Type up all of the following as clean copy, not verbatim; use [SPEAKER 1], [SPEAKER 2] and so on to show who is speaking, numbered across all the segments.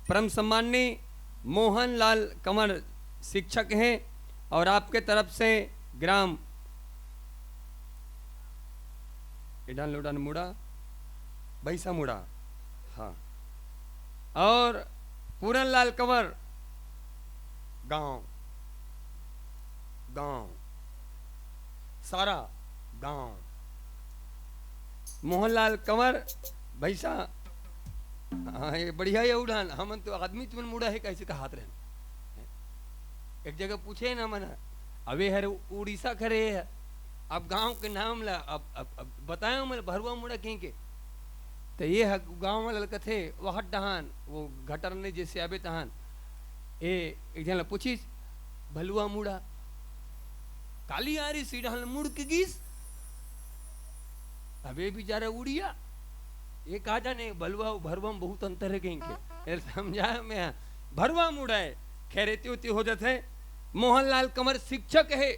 [SPEAKER 1] परम सम्माननीय मोहनलाल कंवर शिक्षक हैं और आपके तरफ से ग्राम इडान लोडान मुड़ा बैसा मुड़ा, हाँ, और पूरनलाल कंवर गांव गांव सारा गांव, मोहनलाल कंवर भैसा, हाँ ये बढ़िया है उड़ान। हम तो आदमी तुमन मुड़ा है कैसे का हाथ रहन। एक जगह पूछे ना मना अवे हर उड़ीसा खरे है, अब गांव के नाम ला अब बताया मैं भरवा मुड़ा कहीं के तो ये गांव वाला कथे वह डहान वो घटर ने जैसे आबे तहान ए एक जन पूछी भलुआ मुड़ा काली आरी सीढ़ा मुड़ के गीस अबे बेचारा उड़िया ये कहा जाने भलुआ भरवा में बहुत अंतर है कहीं के समझाया मैं भरवा मुड़ा है खैरेती होती हो जाते है। मोहनलाल कंवर शिक्षक है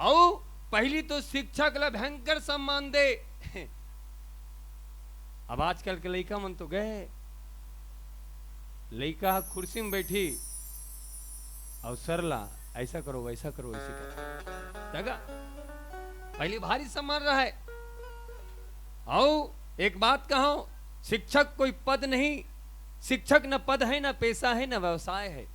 [SPEAKER 1] और पहली तो शिक्षक ला भयंकर सम्मान दे। अब आजकल के लड़का मन तो गए लड़का कुर्सी में बैठी और सरला ऐसा करो वैसा करो ऐसे करो जगह पहले भारी सम्मान रहा है। और एक बात कहो शिक्षक कोई पद नहीं, शिक्षक न पद है न पैसा है न व्यवसाय है।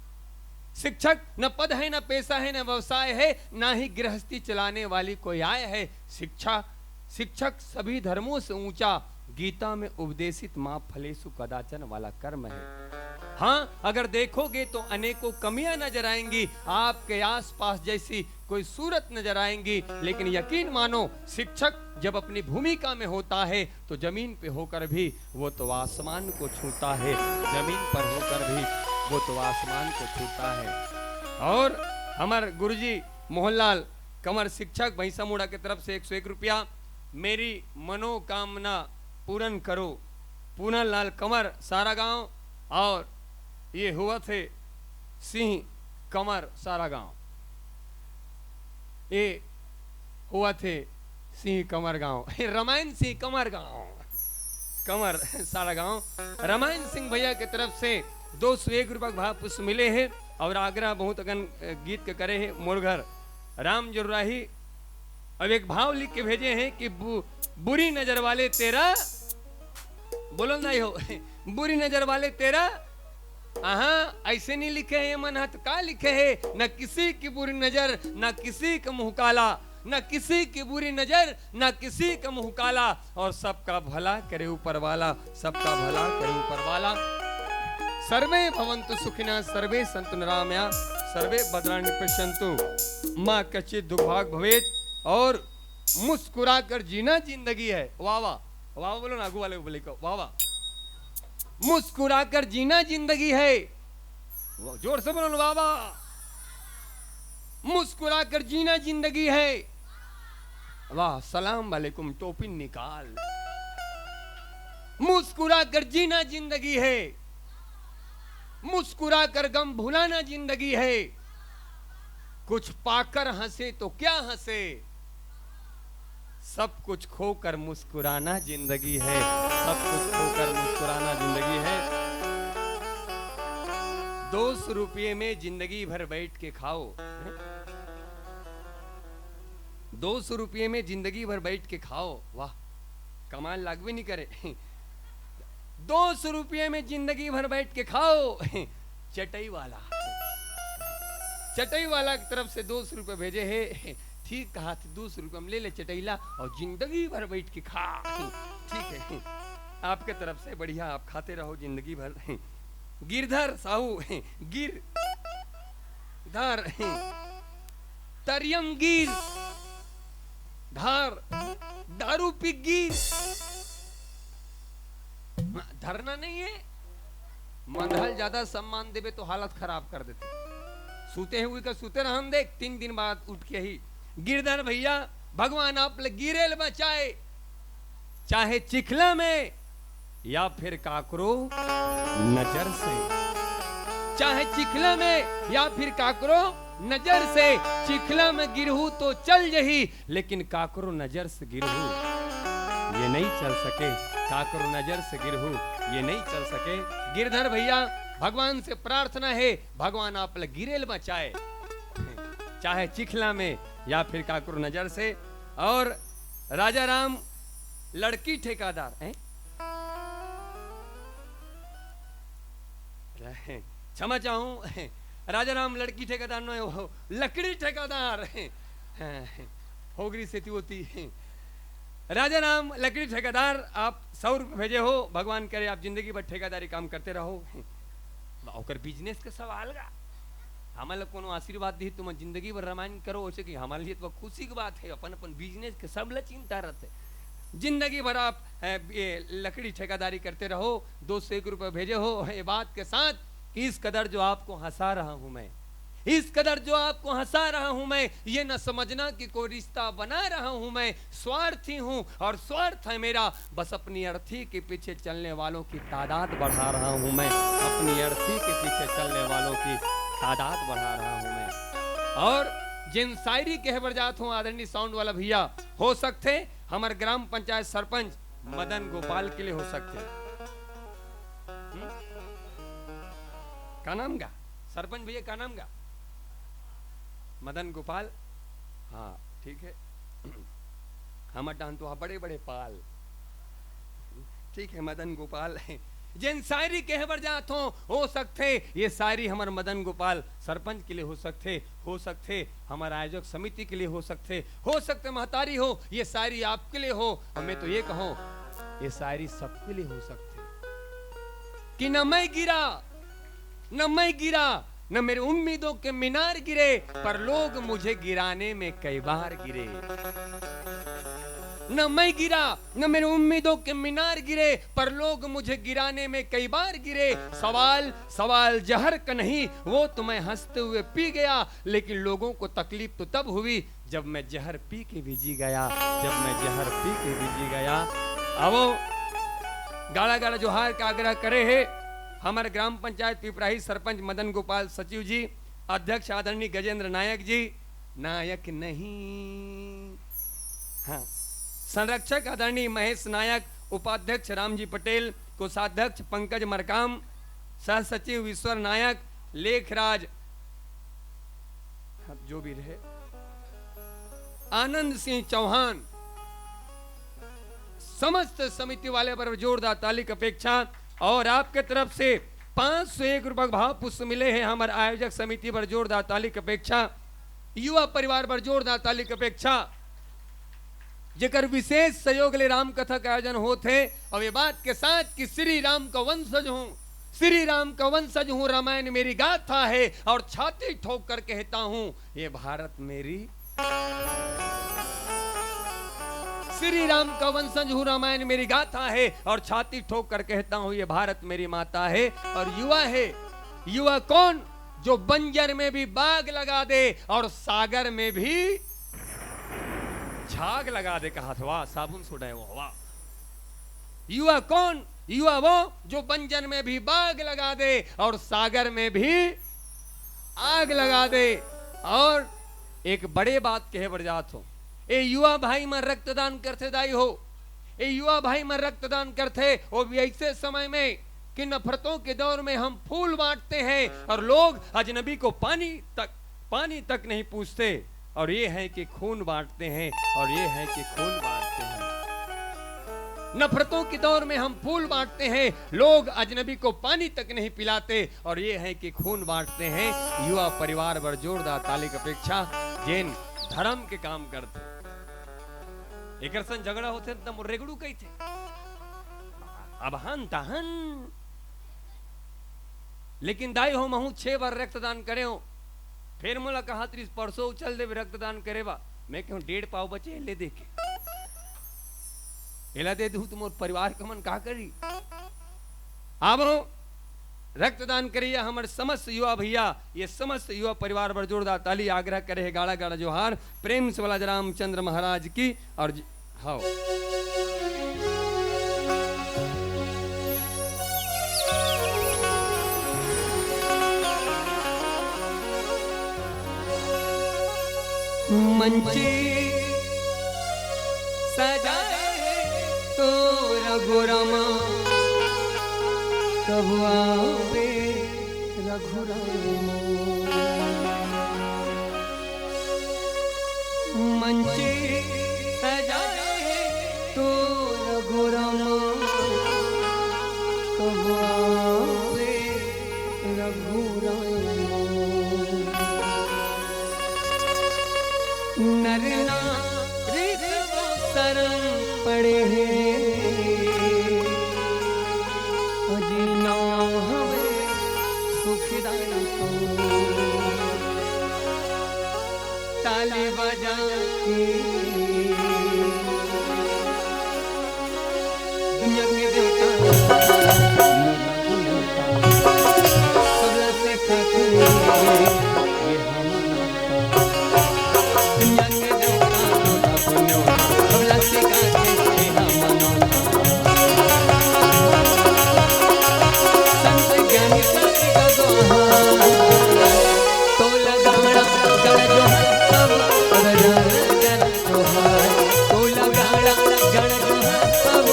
[SPEAKER 1] शिक्षक न पद है न पैसा है न व्यवसाय है, ना ही गृहस्थी चलाने वाली कोई आय है। शिक्षक सभी धर्मों से ऊंचा गीता में उपदेशित मां फलेसु कदाचन वाला कर्म है। हाँ अगर देखोगे तो अनेकों कमियां नजर आएंगी, आपके आसपास जैसी कोई सूरत नजर आएंगी, लेकिन यकीन मानो शिक्षक जब अपनी भूमिका में होता है तो जमीन पे होकर भी वो तो आसमान को छूता है, जमीन पर होकर भी वो तो आसमान को छूता है। और हमारे गुरुजी मोहनलाल कंवर शिक्षक भैंसा मुड़ा की तरफ से 101 रुपया मेरी मनोकामना पूर्ण करो। पूरनलाल कंवर सारा गांव और ये हुआ थे सिंह कंवर सारा गांव, ये हुआ थे सिंह कंवर गांव, रामायण सिंह कंवर गांव, कंवर सारा गांव। रामायण सिंह भैया की तरफ से 201 रुपया भाव पुष्प मिले हैं और आग्रह बहुत अगन गीत के करे हैं मोर घर राम जुर्राही। अब एक भाव लिख के भेजे हैं कि बुरी नजर वाले तेरा बोलो नहीं हो बुरी नजर वाले तेरा, ऐसे नहीं लिखे है मन हाथ का लिखे है, न किसी की बुरी नजर न किसी का मुंह काला, न किसी की बुरी नजर न किसी का मुंह काला, और सबका भला करे ऊपर वाला, सबका भला करे ऊपर वाला। सर्वे भवन्तु सुखिनः सर्वे सन्तु निरामया सर्वे भद्राणि पश्यन्तु मां कचित् दुर्भाग्य भवेत्। और मुस्कुरा कर जीना जिंदगी है। वाह वाह वाह बोलो ना आगू वाले बोले को वाह वाह। मुस्कुरा कर जीना जिंदगी है, जोर से बोलो वाह वाह। मुस्कुरा कर जीना जिंदगी है, वाह सलाम वालेकुम टोपी निकाल। मुस्कुरा कर जीना जिंदगी है, मुस्कुरा कर गम भुलाना जिंदगी है। कुछ पाकर हंसे तो क्या हंसे, सब कुछ खोकर मुस्कुराना जिंदगी है, सब कुछ खोकर मुस्कुराना जिंदगी है। 200 रुपये में जिंदगी भर बैठ के खाओ, 200 रुपये में जिंदगी भर बैठ के खाओ, वाह कमाल लागू नहीं करे। 200 रुपये में जिंदगी भर बैठ के खाओ। चटई वाला की तरफ से 200 रुपये भेजे है। ठीक कहा था 200 रुपये में ले ले चटैला और जिंदगी भर बैठ के खा। ठीक है आपके तरफ से बढ़िया, आप खाते रहो जिंदगी भर। गिरधर साहू गिरधर तरियम गिर धार दारू पी गिर। धरना नहीं है, मंदहल ज्यादा सम्मान देवे तो हालत खराब कर देते। सूते हुए का सूते रहन दे, 3 दिन बाद उठ के ही। गिरधर भैया भगवान आप गिरेल बचाए, चाहे चिखला में या फिर काकरो नजर से, चाहे चिखला में या फिर काकरो नजर से। चिखला में गिरहू तो चल जही, लेकिन काकरो नजर से गिरहू ये नहीं चल सके। काकरो नजर से गिरहू ये नहीं चल सके। गिरधर भैया भगवान से प्रार्थना है, भगवान आप गिरेल बचाए, चाहे चिखला में या फिर काकुर नजर से। और राजा राम लड़की ठेकेदार है, क्षमा चाहूं, राजा राम लड़की ठेकेदार न हो, लकड़ी ठेकेदार होगरी से होती। राजा राम लकड़ी ठेकेदार, आप 100 रुपये भेजे हो, भगवान करे आप जिंदगी भर ठेकेदारी काम करते रहो। और बिजनेस के सवाल का हमारे कोनो आशीर्वाद दी तुम जिंदगी भर रामायण करो, वैसे कि हमारे लिए तो खुशी की बात है, अपन अपन बिजनेस के सब ल चिंता रहते। जिंदगी भर आप लकड़ी ठेकेदारी करते रहो, 201 रुपये भेजे हो, ये बात के साथ कि इस कदर जो आपको हंसा रहा हूं मैं, इस कदर जो आपको हंसा रहा हूं मैं, ये न समझना कि कोई रिश्ता बना रहा हूं मैं, स्वार्थी हूं और स्वार्थ है मेरा, बस अपनी अर्थी के पीछे चलने वालों की तादाद बढ़ा रहा हूं मैं, अपनी अर्थी के पीछे चलने वालों की तादाद बढ़ा रहा हूं मैं। और जिन शायरी के बरजात हूं आदरणीय साउंड वाला भैया, हो सकते हमारे ग्राम पंचायत सरपंच मदन गोपाल के लिए हो सकते। का नाम गा सरपंच भैया, का नाम गा मदन गोपाल, हाँ ठीक है। हम डान तो बड़े बड़े पाल, ठीक है मदन गोपाल है। जिन शायरी कह बरजात हो सकते ये शायरी हमारे मदन गोपाल सरपंच के लिए हो सकते हमारे आयोजक समिति के लिए हो सकते महतारी हो, ये शायरी आपके लिए हो। और मैं तो ये कहूं ये शायरी सबके लिए हो सकते कि न मैं गिरा न मेरी उम्मीदों के मीनार गिरे, पर लोग मुझे गिराने में कई बार गिरे। न मैं गिरा न मेरी उम्मीदों के मीनार गिरे, पर लोग मुझे गिराने में कई बार गिरे। सवाल जहर का नहीं, वो तो मैं हंसते हुए पी गया, लेकिन लोगों को तकलीफ तो तब हुई जब मैं जहर पी के भी जी गया। अब वो गाड़ा गाड़ा जोहार का आग्रह करे है हमारे ग्राम पंचायत पिपराही सरपंच मदन गोपाल सचिव जी, अध्यक्ष आदरणीय गजेंद्र नायक जी, नायक नहीं हाँ, संरक्षक आदरणीय महेश नायक, उपाध्यक्ष रामजी पटेल, कोषाध्यक्ष पंकज मरकाम, सह सचिव ईश्वर नायक, लेखराज जो भी रहे, आनंद सिंह चौहान, समस्त समिति वाले पर जोरदार ताली की अपेक्षा। और आपके तरफ से 501 रुपये भाव पुष्प मिले हैं हमारे आयोजक समिति पर जोरदार ताली की अपेक्षा, युवा परिवार पर जोरदार ताली की अपेक्षा, जेकर विशेष सहयोग ले राम कथा का आयोजन होते। और ये बात के साथ कि श्री राम का वंशज हूँ, रामायण मेरी गाथा है और छाती ठोक कर कहता हूँ ये भारत मेरी। श्री राम का वंशज हूँ, रामायण मेरी गाथा है और छाती ठोक कर कहता हूँ ये भारत मेरी माता है। और युवा कौन जो बंजर में भी बाग लगा दे और सागर में भी झाग लगा दे। कहा था साबुन सुनाए वो हवा। युवा कौन? युवा वो जो बंजर में भी बाग लगा दे और सागर में भी आग लगा दे। और एक बड़े बात कहे बरजात हो, ए युवा भाई में रक्तदान करते दाई हो, ए युवा भाई में रक्तदान करते, वो भी ऐसे समय में कि नफरतों के दौर में हम फूल बांटते हैं और लोग अजनबी को पानी तक नहीं पूछते, और ये है कि खून बांटते हैं, नफरतों के दौर में हम फूल बांटते हैं, लोग अजनबी को पानी तक नहीं पिलाते, और ये है कि खून बांटते हैं। युवा परिवार पर जोरदार ताली की अपेक्षा, जिन धर्म के काम करते, एक सन झगड़ा होते तब रेगड़ू कही थे, अब हन तहन, लेकिन दाई हो महू 6 बार रक्तदान करे हो, फिर मोला कहा त्रिस परसों उछल दे रक्तदान करे बा, मैं कहूं 1.5 पाव बचे ले देखे एला दे दू तुम परिवार का मन का करी। अब रक्तदान करिए हमारे समस्त युवा भैया, ये समस्त युवा परिवार पर जोरदार ताली आग्रह करे गाड़ा गाड़ा जोहार प्रेम से वाला रामचंद्र महाराज की। और हाँ मंची सजाए तो रघुरमा कब आवे रघुराम मंचे सजाए तो रघुराम कब आवे रघुराम नर नारी शरण पड़े अजीना हवे सुखदाई को ताली बजा के दुनिया के देवता सबला से खाते ये हम दुनिया के देवता सबला से खाते ये हम संत ज्ञानी का दोहा तो लगाना गड़ जो सब गड़ जो है तो लगाना गड़ जो है सब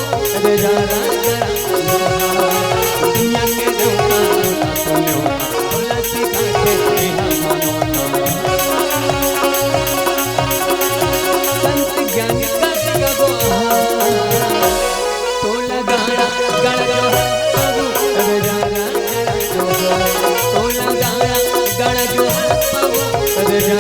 [SPEAKER 1] दुनिया के देवता बोला सिखाते संत ज्ञानी का तो लगाना गड़ जो है सब तो लगाना गड़ जो है सब जो है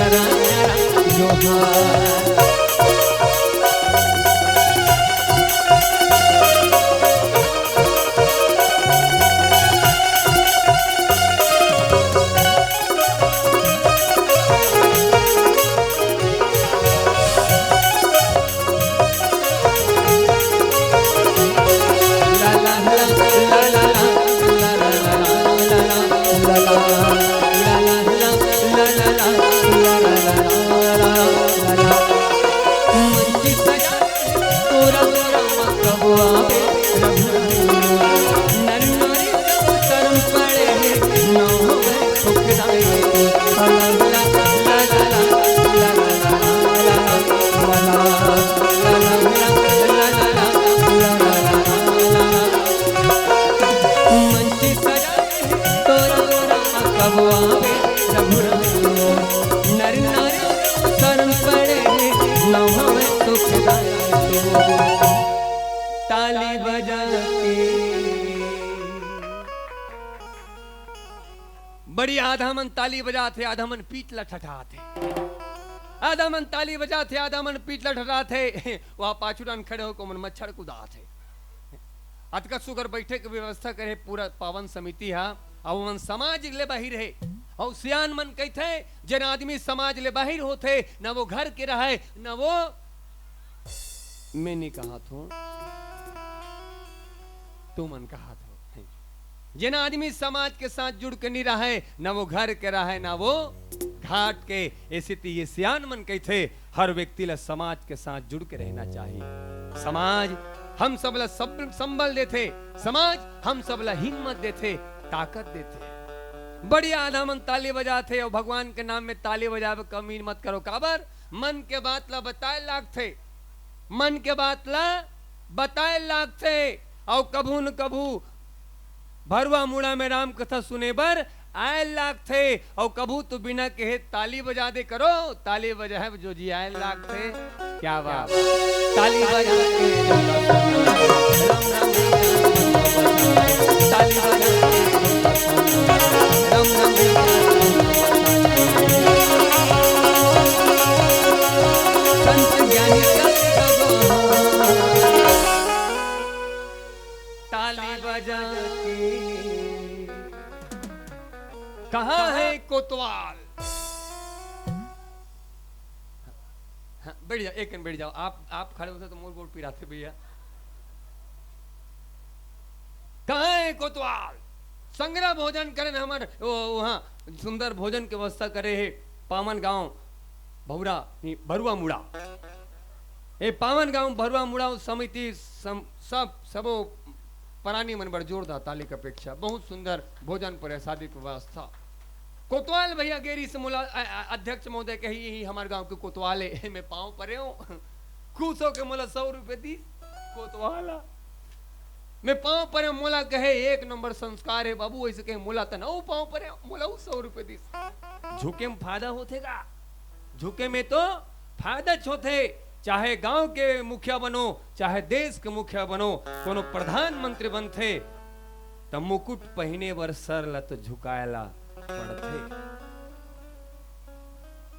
[SPEAKER 1] ताली बजा के बड़ी आधा मन ताली बजाते आधा मन पीट लठठाते आधा मन ताली बजाते आधा मन पीट लठठाते वहां पाछुरान खड़े होकर मन मच्छर कुदाते अतका सुगर बैठे की व्यवस्था करे पूरा पावन समिति हा और मन समाज ले बाहिर है और सियान मन कहते जन आदमी समाज ले बाहिर होते न वो घर के रहे न वो मैंने कहा तो तू मन कहा था जिन आदमी समाज के साथ जुड़ के नहीं रहे न वो घर के रहे न वो घाट के ऐसे ये सियान मन कहते हर व्यक्ति ला समाज के साथ जुड़ के रहना चाहिए समाज हम सब ला संबल देते समाज हम सब ला हिम्मत देते ताकत देते बड़ी आधा मन ताली बजाते और भगवान के नाम में ताली बजावे कमी मत करो काबर मन के बात ला बताए लागते मन के बात ला बताए लागते और कभू न कभू भरवा मुड़ा में राम कथा सुने बर आए लागते और कभू तो बिना कहे ताली बजा दे करो ताली बजा जो जी आए लागते क्या बात ताली बजा राम राम ताली बजा राम राम संत ज्ञानी ताली बजा के कहाँ है कोतवाल बैठ जाओ एक बैठ जाओ आप खड़े होते तो मोर बोर्ड पिराते भैया कहाँ है कोतवाल संग्रह भोजन करे हमारे वहाँ सुंदर भोजन की व्यवस्था करे है पावन गांव भरुआ मुड़ा ये पावन गांव भरुआ मुड़ा समिति सबो प्राणी मन बड़ जोरदार ताली की अपेक्षा बहुत सुंदर भोजन पर शादी की व्यवस्था कोतवाल भैया गेरी से मुला अध्यक्ष महोदय कही ही हमारे गांव के कोतवाल है मैं पाँव परे हूँ खुश हो के मोला 100 रुपए दी कोतवाला मैं पाँव पर मोला कहे 1 नंबर संस्कार है बाबू, ऐसे कहे मोला तो नौ पाँव पर मोला 100 रुपए दी। झुके में फायदा होतेगा, झुके में तो फायदा होते। चाहे गांव के मुखिया बनो, चाहे देश के मुखिया बनो, कोनो प्रधानमंत्री बनते तो मुकुट पहने बर सर ला तो झुकायला पड़ते।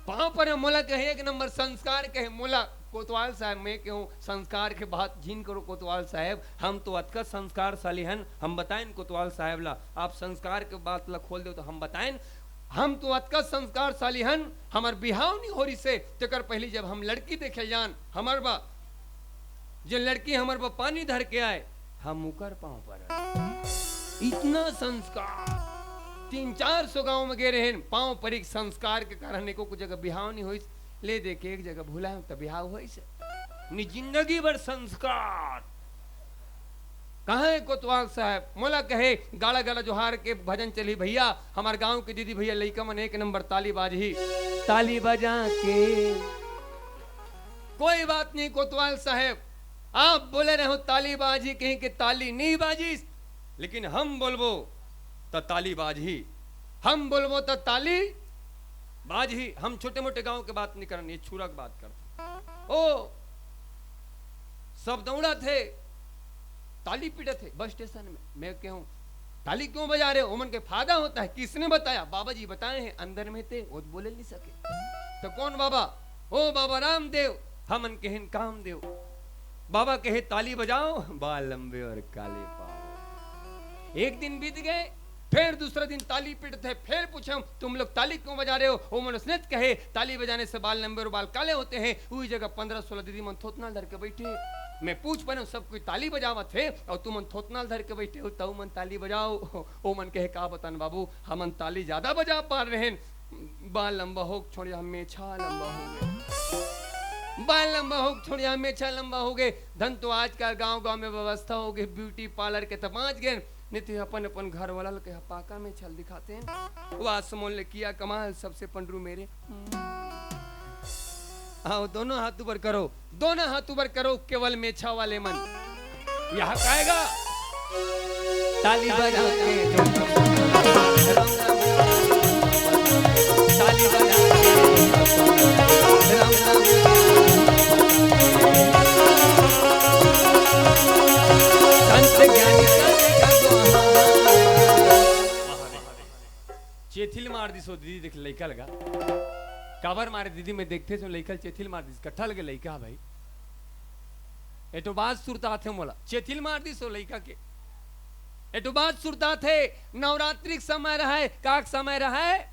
[SPEAKER 1] पाँव पर मोला कहे 1 नंबर संस्कार कहे मोला कोतवाल साहब, मैं कहूँ संस्कार के बात झीन करो कोतवाल साहब, हम तो अतका संस्कारशाली हन। हम बताएं कोतवाल साहब ला, आप संस्कार के बात ला खोल दो तो हम बताएं, हम तो अतका संस्कारशाली हन। हमार बिहाव नहीं हो रही से तकर पहले जब हम लड़की देखे जान, हमार बा जो लड़की हमार बा पानी धर के आए, हम उकर पाँव पर इतना संस्कार। 300-400 गांव में गए रहे पाँव पर एक संस्कार के कारण एको को जगह बिहाव नहीं हुई, ले दे के एक जगह भूला तो बिहाव हुई से नि जिंदगी भर संस्कार। कहाँ है कोतवाल साहब? मोला कहे गाला गाला जोहार के भजन चली, भैया हमारे गांव के दीदी भैया लइका मन 1 नंबर ताली बाजी, ताली बजा के। कोई बात नहीं कोतवाल साहब, आप बोले रहे हो ताली बाजी, कहीं के ताली नहीं बाजी, लेकिन हम बोलबो तो ताली बाजी, हम बोलबो तो ताली बाजी। हम छोटे मोटे गांव के बात नहीं करनी, छुरा की बात करते। ओ सब दौड़ा थे, ताली पीटे थे बस स्टेशन में। मैं कहूं ताली क्यों बजा रहे हो? ओमन के फायदा होता है। किसने बताया? बाबा जी बताए हैं, अंदर में थे, वो बोले नहीं सके। तो कौन बाबा? ओ बाबा रामदेव, हमन कहन कामदेव। बाबा कहे ताली बजाओ, बाल लंबे और काले पाँव। एक दिन बीत गए, फिर दूसरा दिन ताली पीटते थे, फिर पूछा तुम लोग ताली क्यों बजा रहे हो? वो मनुष्य कहे ताली बजाने से बाल लंबे और बाल काले होते हैं। वही जगह 15-16 दीदी मन थोतना धर के बैठे। मैं पूछ पाने सब कोई ताली बजावत थे और तुम मन थोतना धर के बैठे हो, तू मन ताली बजाओ। ओ मन कहे का बतान बाबू, हमन ताली ज्यादा बजा पा रहे हैं, बाल लंबा हो छोड़िया मेछा लंबा हो गए, बाल लंबा हो छोड़िया मेछा लंबा हो गए। धन तो आजकल गांव गांव में व्यवस्था हो गई, ब्यूटी पार्लर के तमाच गए, नहीं अपन अपन घर वाला के पाका में छल दिखाते हैं। वो आसमोल ने किया कमाल, सबसे पंडरू मेरे। आओ दोनों हाथ ऊपर करो, दोनों हाथ ऊपर करो, केवल मेछा वाले मन यहाँ कहेगा ताली बजा के, ताली बजा चेथिल मार दी सो दीदी देख लइका लगा काबर मारे दीदी में देखते सो लइका चेथिल मार दी कट्ठा लगे लइका भाई एटो बात सुरता थे मोला चेथिल मार दी सो लइका के एटो बात सुरता थे नवरात्रि समय रहा है काक समय रहा है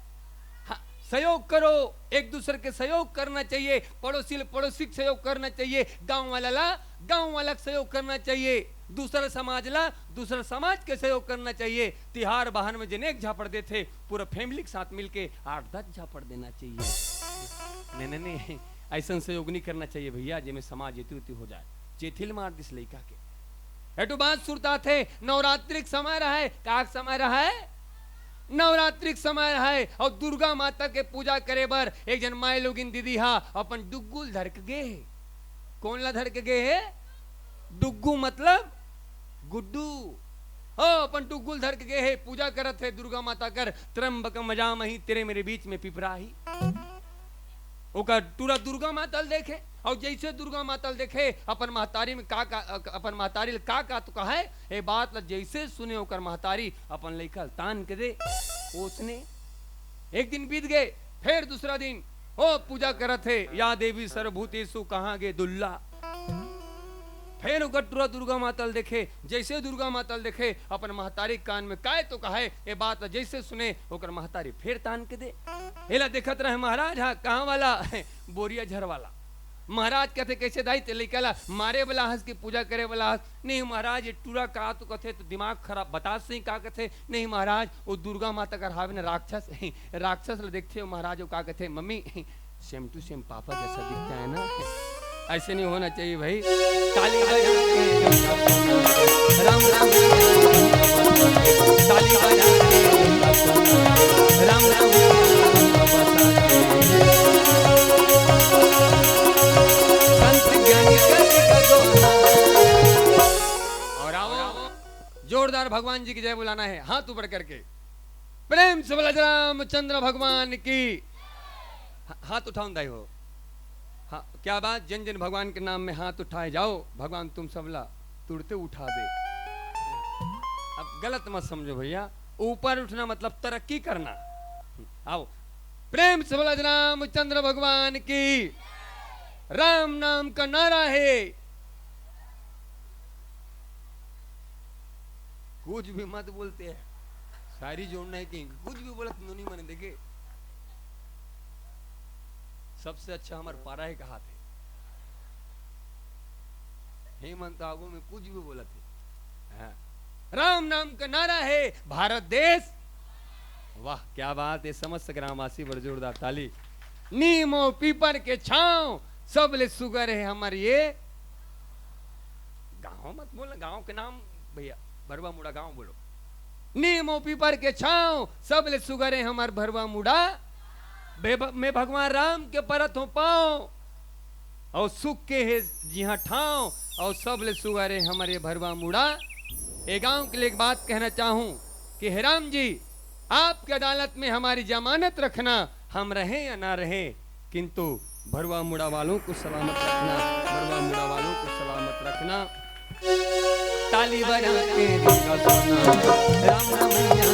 [SPEAKER 1] सहयोग करो एक दूसरे के सहयोग करना चाहिए पड़ोसी पड़ोसी सहयोग करना चाहिए गांव वाला सहयोग करना चाहिए दूसरा समाज ला दूसरा समाज के सहयोग करना चाहिए तिहार बहान में जनेक झापड़ देते पूरा फैमिली के साथ मिलके 8-10 झापड़ देना चाहिए नहीं ऐसा सहयोग नहीं करना चाहिए भैया जिसमें समाज इति हो जाए चेथिल मार दिस लइका के एटू बात सुरता थे नवरात्रि समय रहा है काक समय रहा है नवरात्रि समय रहा है और दुर्गा माता के पूजा करे बर एक जन माए लोगिन दीदी हा अपन डुग्गुल धर के गए कौन ला धर के गए है डुग्गू मतलब गुड्डू हो अपन डुग्गुल धर के गए है पूजा करत है दुर्गा माता कर त्रंबक मजामहि तेरे मेरे बीच में पिपराही ओका टूरा दुर्गा माता देखे और जैसे दुर्गा माता देखे अपन महतारी में का अपन महतारी का तो कहा है ये बात जैसे सुने होकर महतारी अपन लेकर तान के दे उसने एक दिन बीत गए फिर दूसरा दिन ओ पूजा करत है या देवी सर्वभूतेषु कहाँ गे दुल्ला फिर गटुरा दुर्गा मातल देखे जैसे दुर्गा मातल देखे अपन महतारी कान में काय तो कहा ये बात जैसे सुने होकर महतारी फिर तान के दे एला देखत रहे महाराज हाँ कहाँ वाला बोरिया झर वाला महाराज कहते कैसे दाई ते लेकेला मारे वाला हंस की पूजा करे वाला हंस नहीं महाराज ये टूरा का तो कहते तो दिमाग खराब बता से का कहते नहीं महाराज वो दुर्गा माता कर हावे ने राक्षस देखते हो महाराज वो का कहते मम्मी सेम टू सेम पापा जैसा दिखता है ना ऐसे नहीं होना चाहिए भाई ताली बजा के राम राम ताली बजा के राम राम संत ज्ञानी और आओ भगवान जी की जय बुलाना है, हाथ ऊपर करके प्रेम से बोला रामचंद्र भगवान की। हाथ उठाओ दाई हो। हाँ, क्या बात, जिन जिन भगवान के नाम में हाथ उठाए जाओ, भगवान तुम सबला तुरते उठा दे। अब गलत मत समझो भैया, ऊपर उठना मतलब तरक्की करना। आओ, प्रेम से बोला रामचंद्र भगवान की। राम नाम का नारा है, कुछ भी मत बोलते हैं, सारी जोड़ना है कि कुछ भी बोला तुम नहीं माने। देखे सबसे अच्छा हमारे पारा है का हाथ है। हेमंत आगो में कुछ भी बोला थे। हाँ। राम नाम का नारा है, भारत देश। वाह क्या बात है, समस्त ग्रामवासी बड़े जोरदार ताली। नीमो पीपर के छांव सबले सुगर है हमारे ये गांव। मत बोलो गांव के नाम भैया, भरवा मुड़ा गांव बोलो। नीमो पीपर के छांव सबले सुगर है हमार भरवा मुड़ा। मैं भगवान राम के परत हो पाओ और सुख के है जिहा ठाव, और सबले सुगर है हमारे भरवा मुड़ा। ए गांव के लिए एक बात कहना चाहूं कि हे राम जी, आपकी अदालत में हमारी जमानत रखना, हम रहे या ना रहे, किंतु भरवा मुड़ा वालों को सलामत रखना, भरवा मुड़ा वालों को सलामत रखना। ताली बजा के देखा सोना राम रमैया,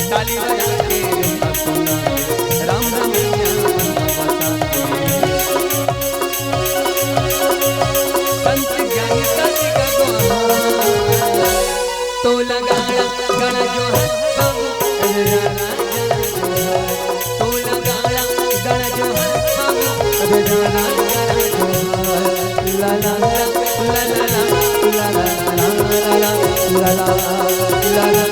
[SPEAKER 1] ताली बजा के देखा सोना राम रमैया। संत ज्ञानी सच का तो लगाया गणा जो है तो लगाया गणा जो है ला ला ला ला ला ला ला ला ला ला ला ला ला ला ला ला।